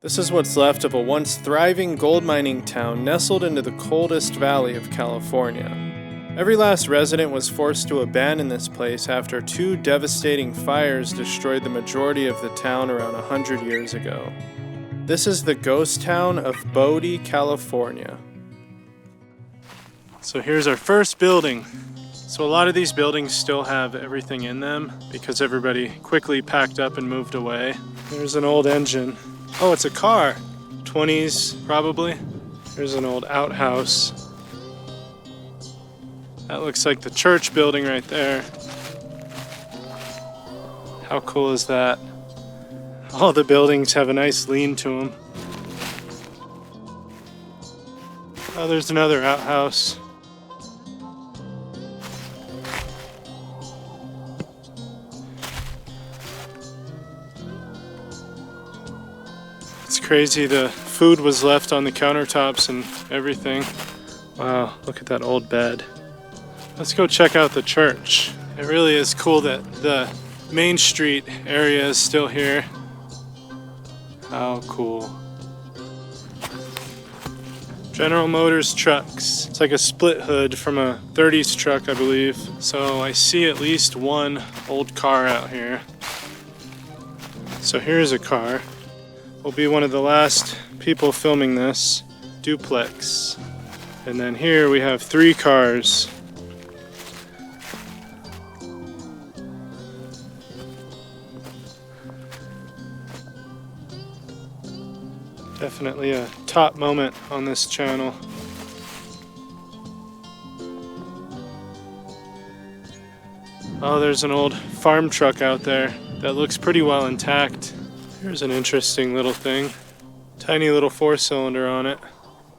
This is what's left of a once thriving gold mining town nestled into the coldest valley of California. Every last resident was forced to abandon this place after two devastating fires destroyed the majority of the town around 100 years ago. This is the ghost town of Bodie, California. So here's our first building. So a lot of these buildings still have everything in them because everybody quickly packed up and moved away. There's an old engine. Oh, it's a car. 20s, probably. There's an old outhouse. That looks like the church building right there. How cool is that? All the buildings have a nice lean to them. Oh, there's another outhouse. It's crazy, the food was left on the countertops and everything. Wow, look at that old bed. Let's go check out the church. It really is cool that the Main Street area is still here. How cool. General Motors trucks. It's like a split hood from a 30s truck, I believe. So I see at least one old car out here. So here's a car. We'll be one of the last people filming this. Duplex. And then here we have 3 cars. Definitely a top moment on this channel. Oh, there's an old farm truck out there that looks pretty well intact. Here's an interesting little thing. Tiny little 4-cylinder on it.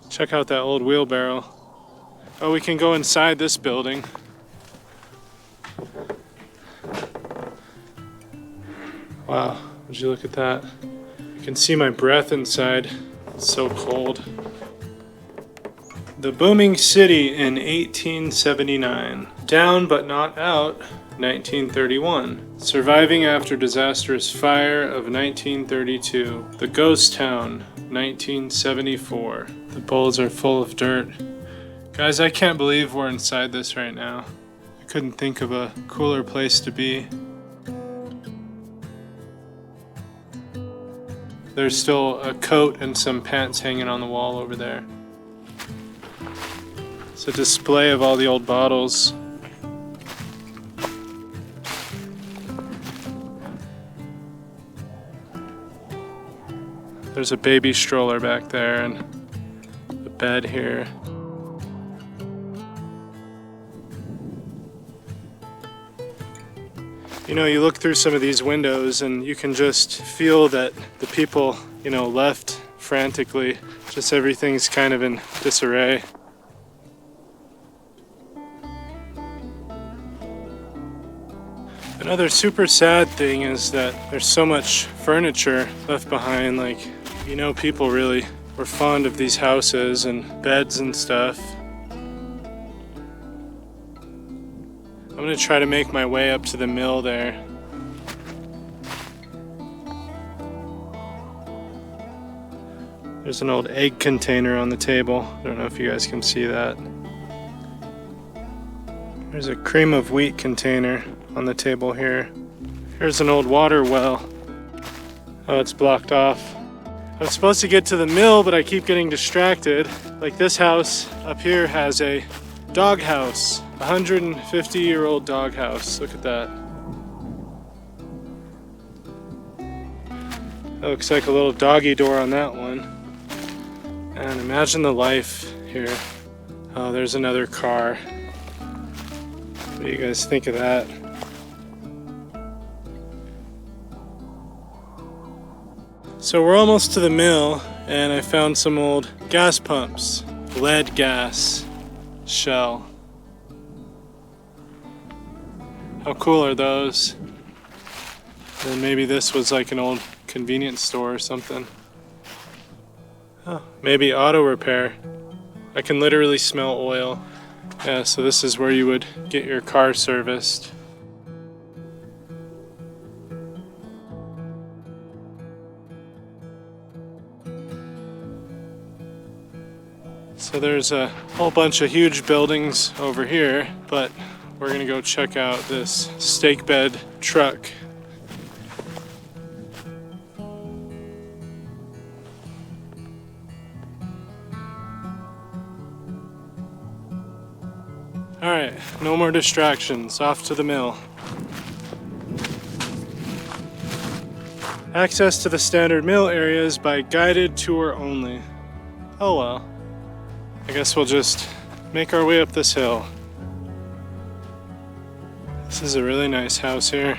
Check out that old wheelbarrow. Oh, we can go inside this building. Wow, would you look at that? You can see my breath inside. It's so cold. The booming city in 1879. Down but not out, 1931. Surviving after disastrous fire of 1932. The ghost town, 1974. The bowls are full of dirt. Guys, I can't believe we're inside this right now. I couldn't think of a cooler place to be. There's still a coat and some pants hanging on the wall over there. It's a display of all the old bottles. There's a baby stroller back there and a bed here. You know, you look through some of these windows and you can just feel that the people, left frantically. Just everything's kind of in disarray. Another super sad thing is that there's so much furniture left behind. People really were fond of these houses and beds and stuff. I'm gonna try to make my way up to the mill there. There's an old egg container on the table. I don't know if you guys can see that. There's a cream of wheat container on the table here. Here's an old water well. Oh, it's blocked off. I was supposed to get to the mill, but I keep getting distracted. Like this house up here has a dog house. 150-year-old dog house. Look at that. That looks like a little doggy door on that one. And imagine the life here. Oh, there's another car. What do you guys think of that? So we're almost to the mill, and I found some old gas pumps. Lead gas shell. How cool are those? And maybe this was like an old convenience store or something. Oh, maybe auto repair. I can literally smell oil. Yeah, so this is where you would get your car serviced. So there's a whole bunch of huge buildings over here, but we're gonna go check out this stake bed truck. All right, no more distractions, off to the mill. Access to the standard mill areas by guided tour only. Oh well. I guess we'll just make our way up this hill. This is a really nice house here.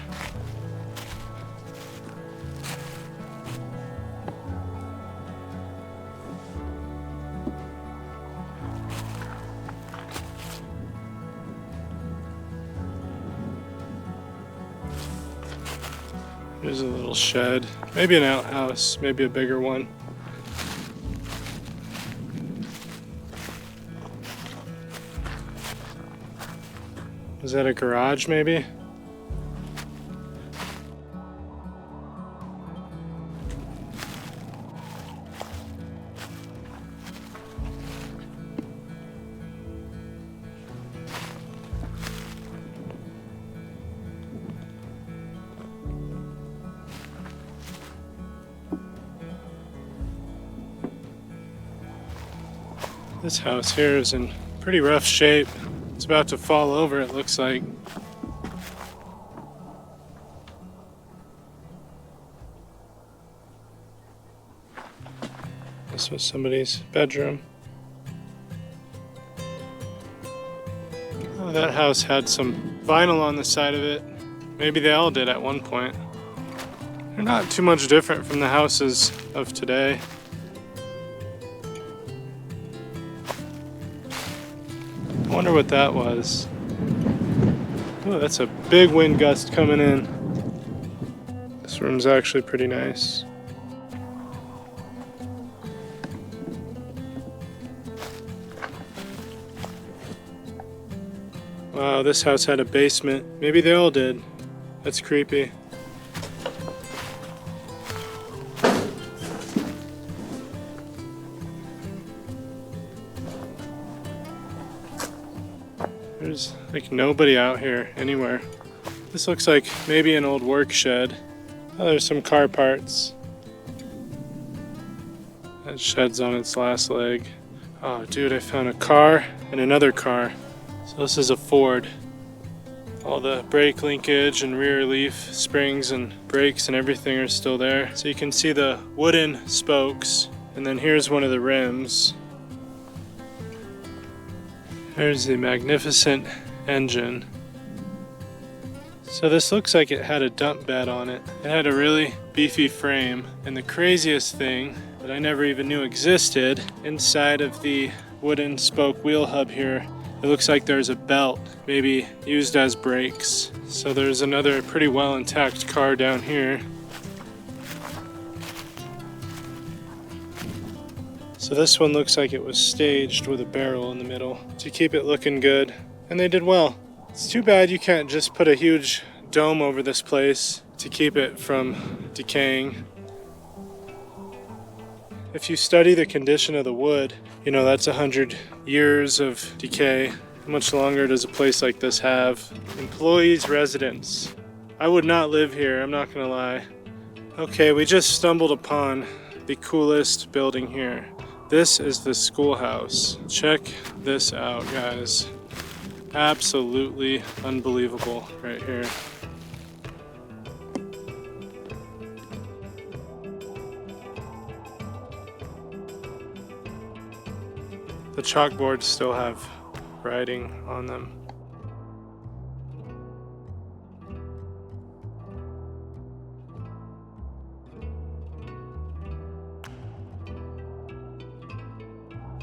There's a little shed, maybe an outhouse, maybe a bigger one. Is that a garage, maybe? This house here is in pretty rough shape. It's about to fall over, it looks like. This was somebody's bedroom. Oh, that house had some vinyl on the side of it. Maybe they all did at one point. They're not too much different from the houses of today. I wonder what that was. Oh, that's a big wind gust coming in. This room's actually pretty nice. Wow, this house had a basement. Maybe they all did. That's creepy. There's like nobody out here anywhere. This looks like maybe an old work shed. Oh, there's some car parts. That shed's on its last leg. Oh, dude, I found a car and another car. So this is a Ford. All the brake linkage and rear leaf springs and brakes and everything are still there. So you can see the wooden spokes. And then here's one of the rims. There's the magnificent engine. So this looks like it had a dump bed on it. It had a really beefy frame. And the craziest thing that I never even knew existed, inside of the wooden spoke wheel hub here, it looks like there's a belt, maybe used as brakes. So there's another pretty well intact car down here. So this one looks like it was staged with a barrel in the middle to keep it looking good, and they did well. It's too bad you can't just put a huge dome over this place to keep it from decaying. If you study the condition of the wood, you know that's 100 years of decay. How much longer does a place like this have? Employees' residence. I would not live here, I'm not gonna lie. Okay, we just stumbled upon the coolest building here. This is the schoolhouse. Check this out, guys. Absolutely unbelievable right here. The chalkboards still have writing on them.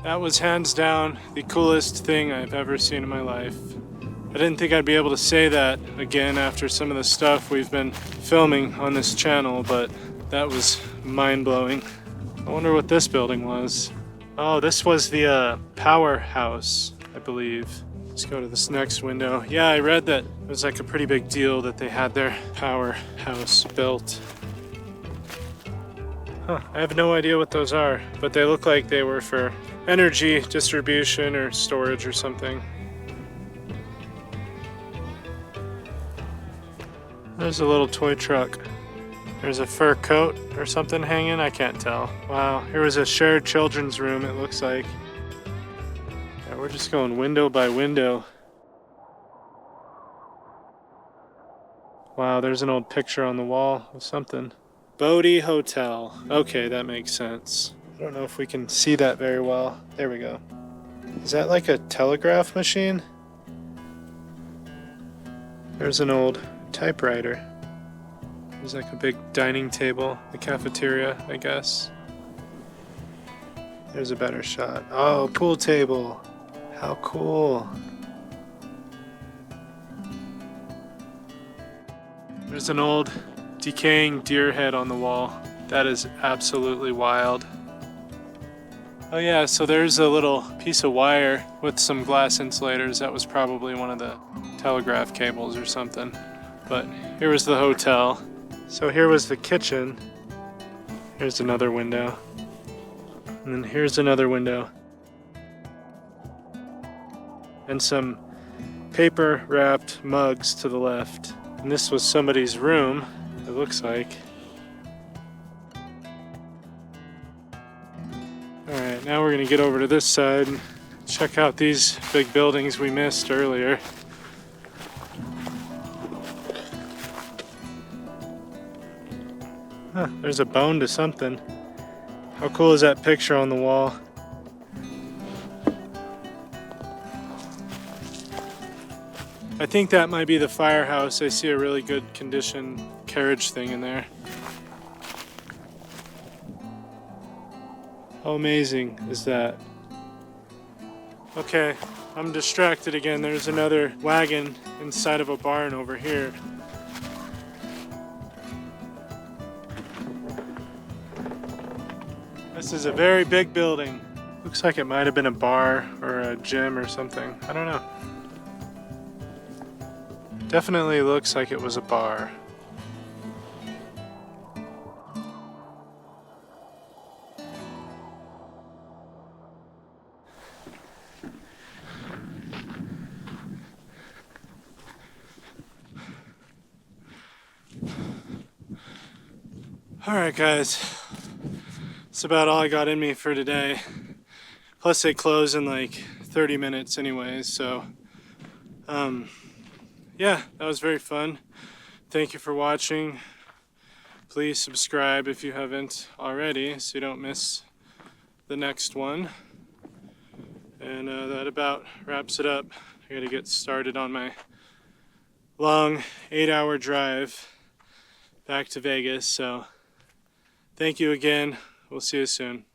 That was hands down the coolest thing I've ever seen in my life. I didn't think I'd be able to say that again after some of the stuff we've been filming on this channel, but that was mind-blowing. I wonder what this building was. Oh, this was the powerhouse, I believe. Let's go to this next window. Yeah, I read that it was like a pretty big deal that they had their powerhouse built. Huh, I have no idea what those are, but they look like they were for energy distribution or storage or something. There's a little toy truck. There's a fur coat or something hanging, I can't tell. Wow, here was a shared children's room, it looks like. Yeah, we're just going window by window. Wow, there's an old picture on the wall of something. Bodie Hotel. Okay, that makes sense. I don't know if we can see that very well. There we go. Is that like a telegraph machine? There's an old typewriter. There's like a big dining table, the cafeteria, I guess. There's a better shot. Oh, pool table. How cool. There's an old decaying deer head on the wall. That is absolutely wild. Oh yeah, so there's a little piece of wire with some glass insulators. That was probably one of the telegraph cables or something. But here was the hotel. So here was the kitchen. Here's another window. And then here's another window. And some paper wrapped mugs to the left. And this was somebody's room, it looks like. Alright, now we're gonna get over to this side and check out these big buildings we missed earlier. Huh, there's a bone to something. How cool is that picture on the wall? I think that might be the firehouse. I see a really good condition carriage thing in there. How amazing is that? Okay, I'm distracted again. There's another wagon inside of a barn over here. This is a very big building. Looks like it might have been a bar or a gym or something. I don't know. Definitely looks like it was a bar. Alright guys, that's about all I got in me for today. Plus they close in like 30 minutes anyways, so yeah, that was very fun. Thank you for watching. Please subscribe if you haven't already so you don't miss the next one. And that about wraps it up. I gotta get started on my long 8-hour drive back to Vegas, so thank you again. We'll see you soon.